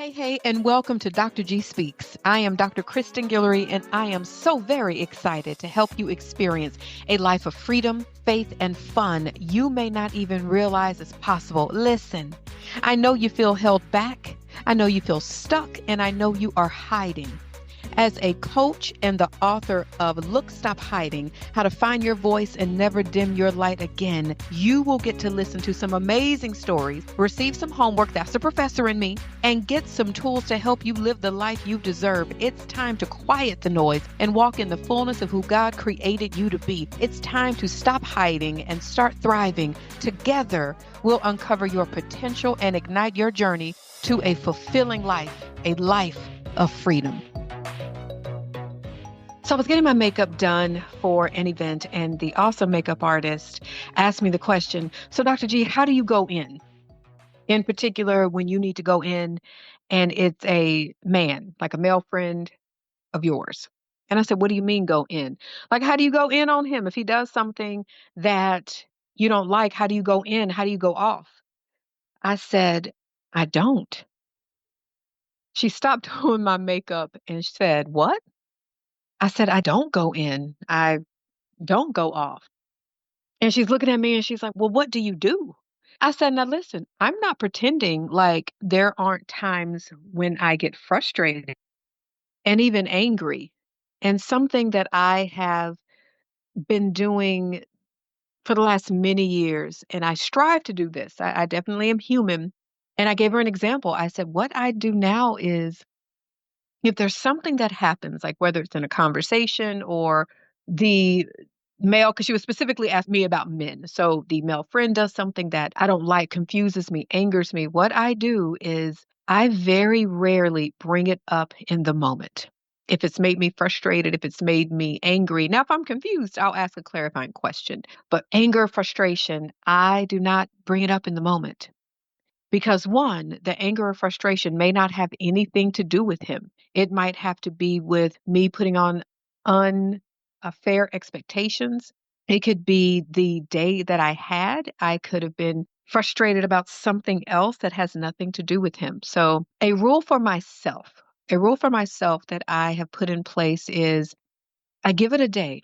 Hey, and welcome to Dr. G Speaks. I am Dr. Kristen Guillory, and I am so very excited to help you experience a life of freedom, faith, and fun you may not even realize is possible. Listen, I know you feel held back, I know you feel stuck, and I know you are hiding. As a coach and the author of Look, Stop Hiding, How to Find Your Voice and Never Dim Your Light Again, you will get to listen to some amazing stories, receive some homework, that's the professor in me, and get some tools to help you live the life you deserve. It's time to quiet the noise and walk in the fullness of who God created you to be. It's time to stop hiding and start thriving. Together, we'll uncover your potential and ignite your journey to a fulfilling life, a life of freedom. So I was getting my makeup done for an event, and the awesome makeup artist asked me the question, so Dr. G, how do you go in particular, when you need to go in and it's a man, like a male friend of yours? And I said, what do you mean go in? Like, how do you go in on him? If he does something that you don't like, how do you go in? How do you go off? I said, I don't. She stopped doing my makeup and said, what? I said, I don't go in. I don't go off. And she's looking at me and she's like, well, what do you do? I said, now listen, I'm not pretending like there aren't times when I get frustrated and even angry. And something that I have been doing for the last many years, and I strive to do this. I definitely am human. And I gave her an example. I said, what I do now is if there's something that happens, like whether it's in a conversation or the male, because she was specifically asked me about men. So the male friend does something that I don't like, confuses me, angers me. What I do is I very rarely bring it up in the moment. If it's made me frustrated, if it's made me angry. Now, if I'm confused, I'll ask a clarifying question. But anger, frustration, I do not bring it up in the moment. Because one, the anger or frustration may not have anything to do with him. It might have to be with me putting on unfair expectations. It could be the day that I had. I could have been frustrated about something else that has nothing to do with him. So, a rule for myself that I have put in place is I give it a day.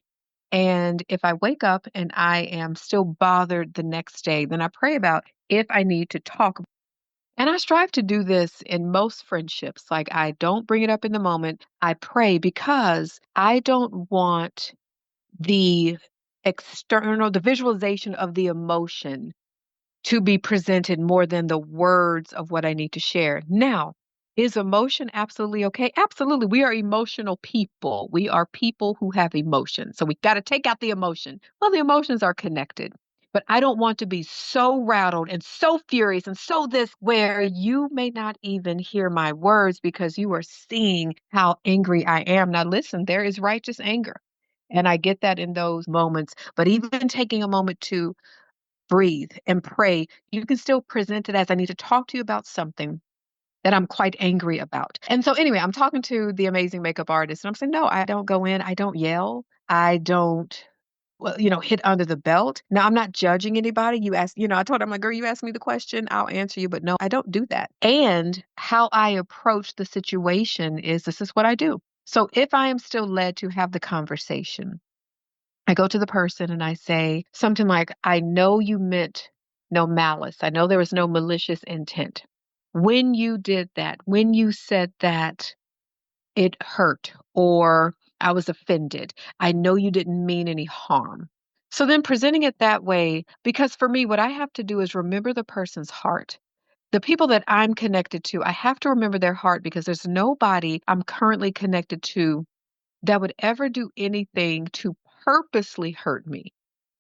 And if I wake up and I am still bothered the next day, then I pray about if I need to talk, and I strive to do this in most friendships. Like, I don't bring it up in the moment. I pray because I don't want the the visualization of the emotion to be presented more than the words of what I need to share. Now, is emotion absolutely okay? Absolutely. We are emotional people. We are people who have emotions. So we got to take out the emotion. Well, the emotions are connected. But I don't want to be so rattled and so furious and so this where you may not even hear my words because you are seeing how angry I am. Now, listen, there is righteous anger. And I get that in those moments. But even taking a moment to breathe and pray, you can still present it as I need to talk to you about something that I'm quite angry about. And so anyway, I'm talking to the amazing makeup artist and I'm saying, no, I don't go in. I don't yell. I don't, well, hit under the belt. Now, I'm not judging anybody. You ask, I told her, I'm like, girl, you asked me the question, I'll answer you. But no, I don't do that. And how I approach the situation is this is what I do. So if I am still led to have the conversation, I go to the person and I say something like, I know you meant no malice. I know there was no malicious intent. When you did that, when you said that, it hurt or I was offended. I know you didn't mean any harm. So then presenting it that way, because for me, what I have to do is remember the person's heart. The people that I'm connected to, I have to remember their heart because there's nobody I'm currently connected to that would ever do anything to purposely hurt me,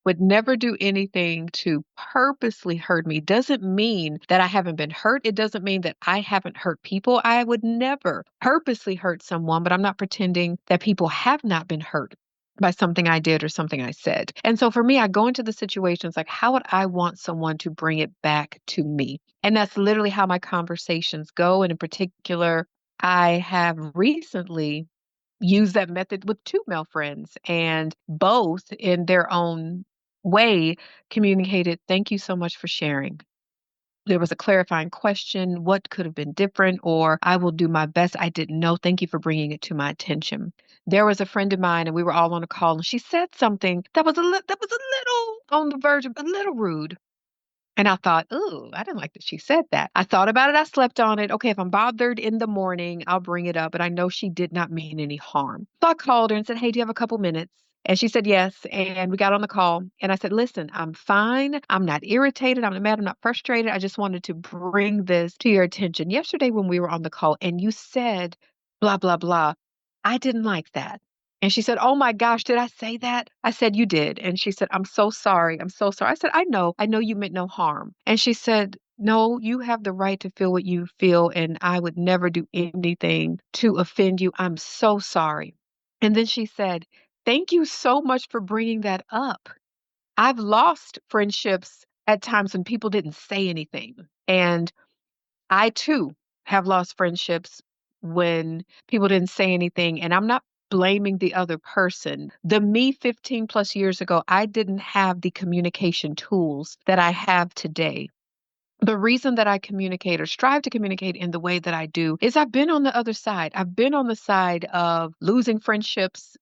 would never do anything to purposely hurt me. Doesn't mean that I haven't been hurt. It doesn't mean that I haven't hurt people. I would never purposely hurt someone, but I'm not pretending that people have not been hurt by something I did or something I said. And so for me, I go into the situations like, how would I want someone to bring it back to me? And that's literally how my conversations go. And in particular, I have recently use that method with two male friends, and both in their own way communicated, thank you so much for sharing. there was a clarifying question, what could have been different, or I will do my best. I didn't know. Thank you for bringing it to my attention. There was a friend of mine, and we were all on a call, and she said something that was a little on the verge of a little rude. And I thought, "Ooh, I didn't like that she said that." I thought about it, I slept on it. Okay, if I'm bothered in the morning, I'll bring it up, but I know she did not mean any harm. So I called her and said, "Hey, do you have a couple minutes?" And she said yes. And we got on the call. And I said, "Listen, I'm fine. I'm not irritated. I'm not mad. I'm not frustrated. I just wanted to bring this to your attention. Yesterday, when we were on the call and you said blah, blah, blah, I didn't like that." And she said, "Oh my gosh, did I say that?" I said, "You did." And she said, "I'm so sorry. I'm so sorry." I said, I know you meant no harm." And she said, "No, you have the right to feel what you feel. And I would never do anything to offend you. I'm so sorry." And then she said, "Thank you so much for bringing that up. I've lost friendships at times when people didn't say anything. And I too have lost friendships when people didn't say anything. And I'm not blaming the other person. The me 15 plus years ago, I didn't have the communication tools that I have today. The reason that I communicate or strive to communicate in the way that I do is I've been on the other side. I've been on the side of losing friendships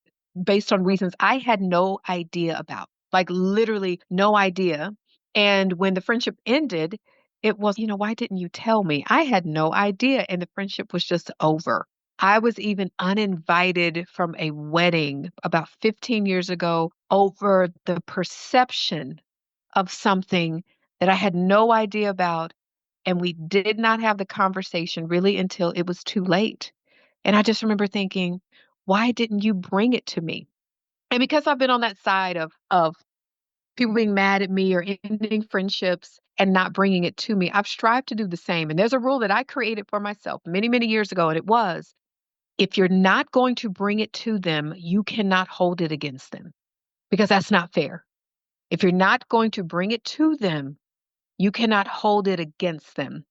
based on reasons I had no idea about, like literally no idea. And when the friendship ended, it was, why didn't you tell me? I had no idea. And the friendship was just over. I was even uninvited from a wedding about 15 years ago over the perception of something that I had no idea about. And we did not have the conversation really until it was too late. And I just remember thinking, why didn't you bring it to me? And because I've been on that side of people being mad at me or ending friendships and not bringing it to me, I've strived to do the same. And there's a rule that I created for myself many, many years ago. And it was, if you're not going to bring it to them, you cannot hold it against them because that's not fair. If you're not going to bring it to them, you cannot hold it against them.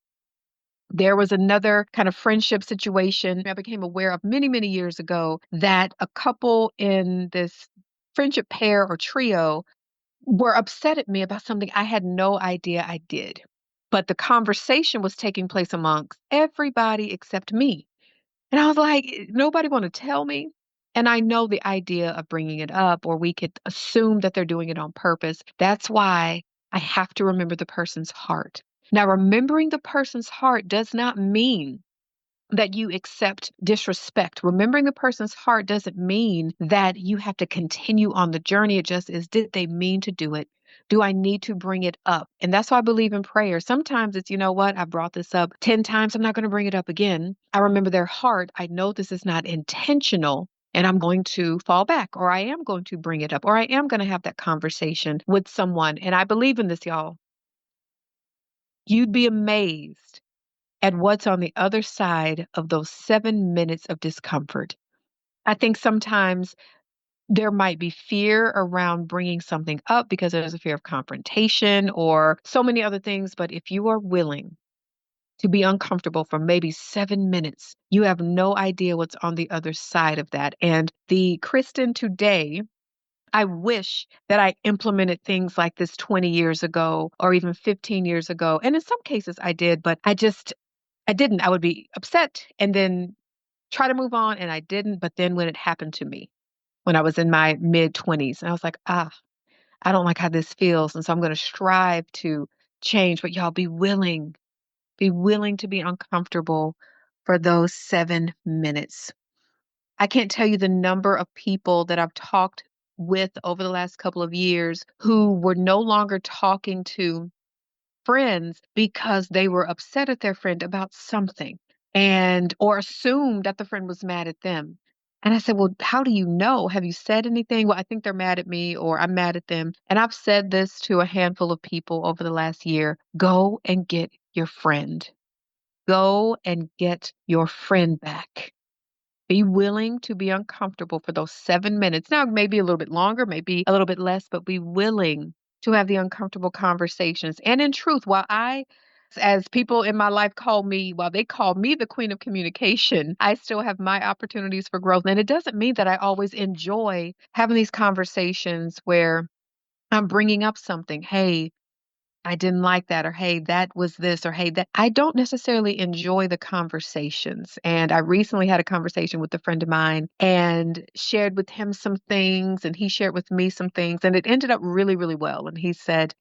There was another kind of friendship situation I became aware of many, many years ago that a couple in this friendship pair or trio were upset at me about something I had no idea I did. But the conversation was taking place amongst everybody except me. And I was like, nobody want to tell me? And I know the idea of bringing it up, or we could assume that they're doing it on purpose. That's why I have to remember the person's heart. Now, remembering the person's heart does not mean that you accept disrespect. Remembering the person's heart doesn't mean that you have to continue on the journey. It just is, did they mean to do it? Do I need to bring it up? And that's why I believe in prayer. Sometimes it's, you know what, I brought this up 10 times. I'm not going to bring it up again. I remember their heart. I know this is not intentional. And I'm going to fall back, or I am going to bring it up, or I am going to have that conversation with someone. And I believe in this, y'all. You'd be amazed at what's on the other side of those 7 minutes of discomfort. I think sometimes there might be fear around bringing something up because there's a fear of confrontation or so many other things. But if you are willing to be uncomfortable for maybe 7 minutes, you have no idea what's on the other side of that. And the Kristen today, I wish that I implemented things like this 20 years ago or even 15 years ago. And in some cases I did, but I didn't. I would be upset and then try to move on, and I didn't. But then when it happened to me, when I was in my mid 20s, and I was like, I don't like how this feels. And so I'm going to strive to change. But y'all be willing to be uncomfortable for those 7 minutes. I can't tell you the number of people that I've talked with over the last couple of years who were no longer talking to friends because they were upset at their friend about something and or assumed that the friend was mad at them. And I said, "Well, how do you know? Have you said anything?" "Well, I think they're mad at me or I'm mad at them." And I've said this to a handful of people over the last year. Go and get your friend. Go and get your friend back. Be willing to be uncomfortable for those 7 minutes. Now, maybe a little bit longer, maybe a little bit less, but be willing to have the uncomfortable conversations. And in truth, as people in my life while they call me the queen of communication, I still have my opportunities for growth. And it doesn't mean that I always enjoy having these conversations where I'm bringing up something. Hey, I didn't like that, or hey, that was this, or hey, that. I don't necessarily enjoy the conversations. And I recently had a conversation with a friend of mine and shared with him some things, and he shared with me some things, and it ended up really, really well. And he said,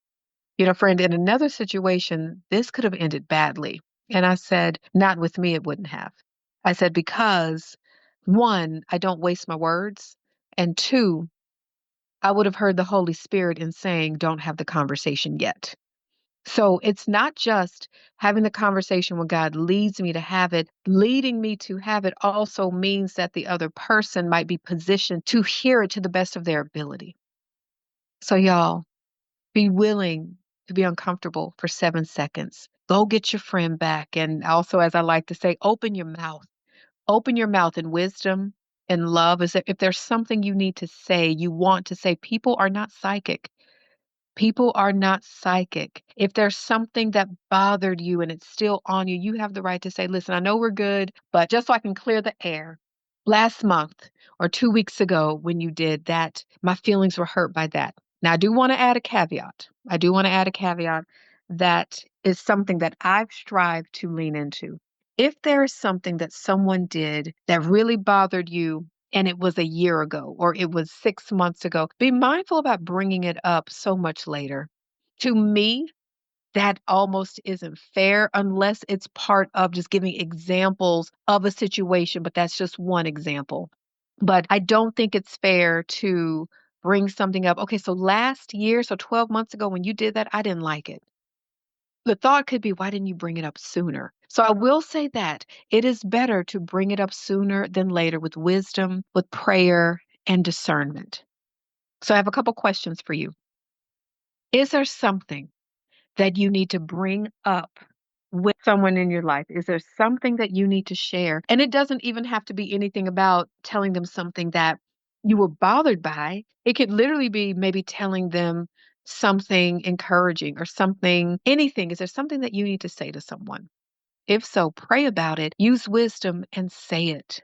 friend, in another situation, this could have ended badly. And I said, not with me, it wouldn't have. I said, because one, I don't waste my words. And two, I would have heard the Holy Spirit in saying, don't have the conversation yet. So it's not just having the conversation when God leads me to have it, leading me to have it also means that the other person might be positioned to hear it to the best of their ability. So, y'all, be willing to be uncomfortable for 7 seconds. Go get your friend back. And also, as I like to say, open your mouth. Open your mouth in wisdom and love. Is that if there's something you need to say, you want to say, people are not psychic. People are not psychic. If there's something that bothered you and it's still on you, you have the right to say, listen, I know we're good, but just so I can clear the air, last month or 2 weeks ago when you did that, my feelings were hurt by that. Now, I do want to add a caveat. I do want to add a caveat that is something that I've strived to lean into. If there is something that someone did that really bothered you and it was a year ago or it was 6 months ago, be mindful about bringing it up so much later. To me, that almost isn't fair unless it's part of just giving examples of a situation, but that's just one example. But I don't think it's fair to bring something up. Okay, so last year, so 12 months ago when you did that, I didn't like it. The thought could be, why didn't you bring it up sooner? So I will say that it is better to bring it up sooner than later with wisdom, with prayer, and discernment. So I have a couple questions for you. Is there something that you need to bring up with someone in your life? Is there something that you need to share? And it doesn't even have to be anything about telling them something that you were bothered by. It could literally be maybe telling them something encouraging or something, anything. Is there something that you need to say to someone? If so, pray about it, use wisdom and say it.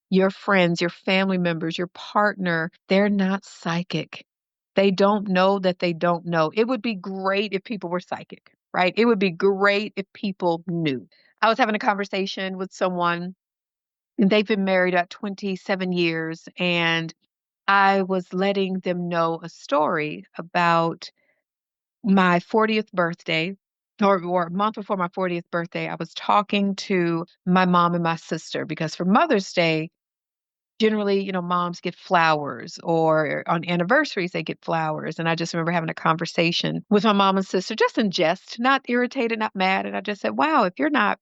Your friends, your family members, your partner, they're not psychic. They don't know that they don't know. It would be great if people were psychic, right? It would be great if people knew. I was having a conversation with someone, and they've been married about 27 years, and I was letting them know a story about my 40th birthday. Or a month before my 40th birthday, I was talking to my mom and my sister because for Mother's Day, generally, moms get flowers or on anniversaries they get flowers. And I just remember having a conversation with my mom and sister, just in jest, not irritated, not mad. And I just said, wow, if you're not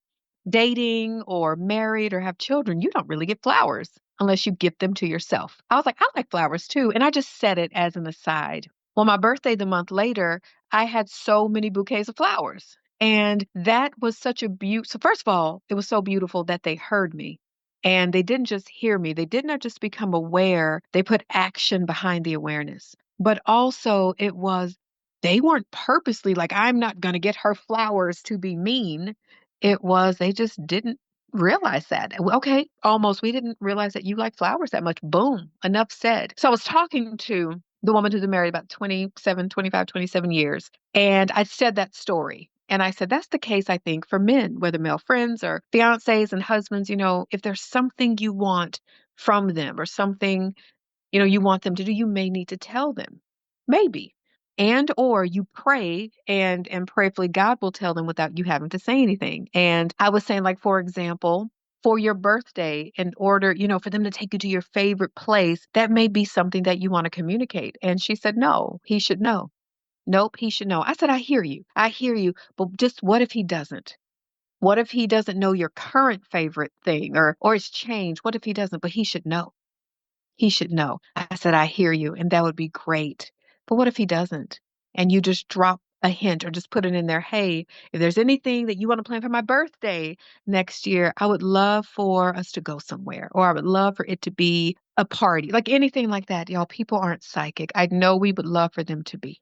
dating or married or have children, you don't really get flowers unless you gift them to yourself. I was like, I like flowers too. And I just said it as an aside. Well, my birthday the month later, I had so many bouquets of flowers. And that was such a So first of all, it was so beautiful that they heard me. And they didn't just hear me. They did not just become aware. They put action behind the awareness. But also they weren't purposely like, I'm not going to get her flowers to be mean. It was, they just didn't realize that. Okay, almost. We didn't realize that you like flowers that much. Boom, enough said. So I was talking to the woman who's been married about 27, 25, 27 years. And I said that story. And I said, that's the case, I think, for men, whether male friends or fiancés and husbands, if there's something you want from them or something, you want them to do, you may need to tell them. Maybe. And or you pray and prayerfully God will tell them without you having to say anything. And I was saying, like, for example, for your birthday, in order, for them to take you to your favorite place, that may be something that you want to communicate. And she said, no, he should know. Nope, he should know. I said, I hear you. I hear you. But just what if he doesn't? What if he doesn't know your current favorite thing or it's changed? What if he doesn't? But he should know. He should know. I said, I hear you, and that would be great. But what if he doesn't? And you just drop a hint or just put it in there. Hey, if there's anything that you want to plan for my birthday next year, I would love for us to go somewhere, or I would love for it to be a party, like anything like that. Y'all, people aren't psychic. I know we would love for them to be.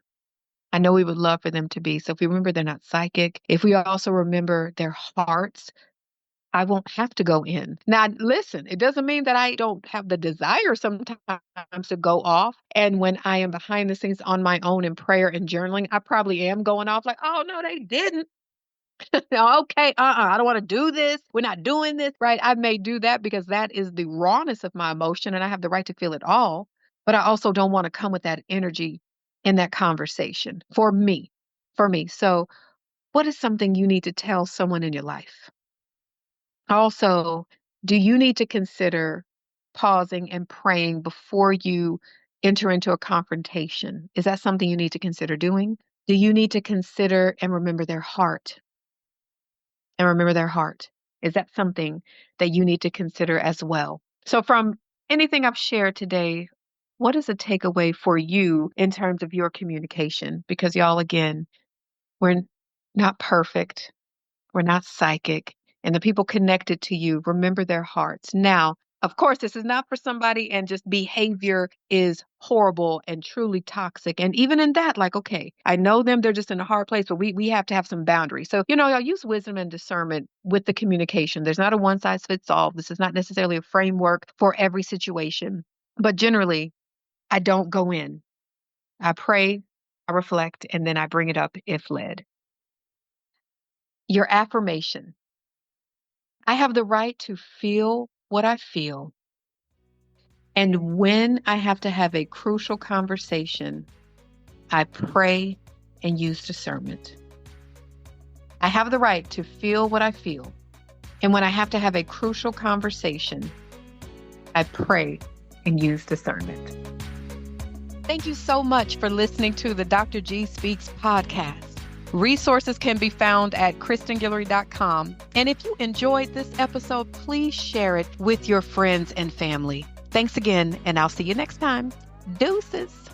I know we would love for them to be. So if we remember they're not psychic, if we also remember their hearts, I won't have to go in. Now, listen, it doesn't mean that I don't have the desire sometimes to go off. And when I am behind the scenes on my own in prayer and journaling, I probably am going off like, oh, no, they didn't. No, okay, I don't want to do this. We're not doing this, right? I may do that because that is the rawness of my emotion and I have the right to feel it all. But I also don't want to come with that energy in that conversation for me, for me. So, what is something you need to tell someone in your life? Also, do you need to consider pausing and praying before you enter into a confrontation? Is that something you need to consider doing? Do you need to consider and remember their heart? And remember their heart. Is that something that you need to consider as well? So, from anything I've shared today, what is a takeaway for you in terms of your communication? Because, y'all, again, we're not perfect. We're not psychic. And the people connected to you, remember their hearts. Now, of course, this is not for somebody and just behavior is horrible and truly toxic. And even in that, like, okay, I know them, they're just in a hard place, but we have to have some boundaries. So, I'll use wisdom and discernment with the communication. There's not a one size fits all. This is not necessarily a framework for every situation. But generally, I don't go in. I pray, I reflect, and then I bring it up if led. Your affirmation. I have the right to feel what I feel. And when I have to have a crucial conversation, I pray and use discernment. I have the right to feel what I feel. And when I have to have a crucial conversation, I pray and use discernment. Thank you so much for listening to the Dr. G Speaks podcast. Resources can be found at KristenGuillory.com. And if you enjoyed this episode, please share it with your friends and family. Thanks again, and I'll see you next time. Deuces.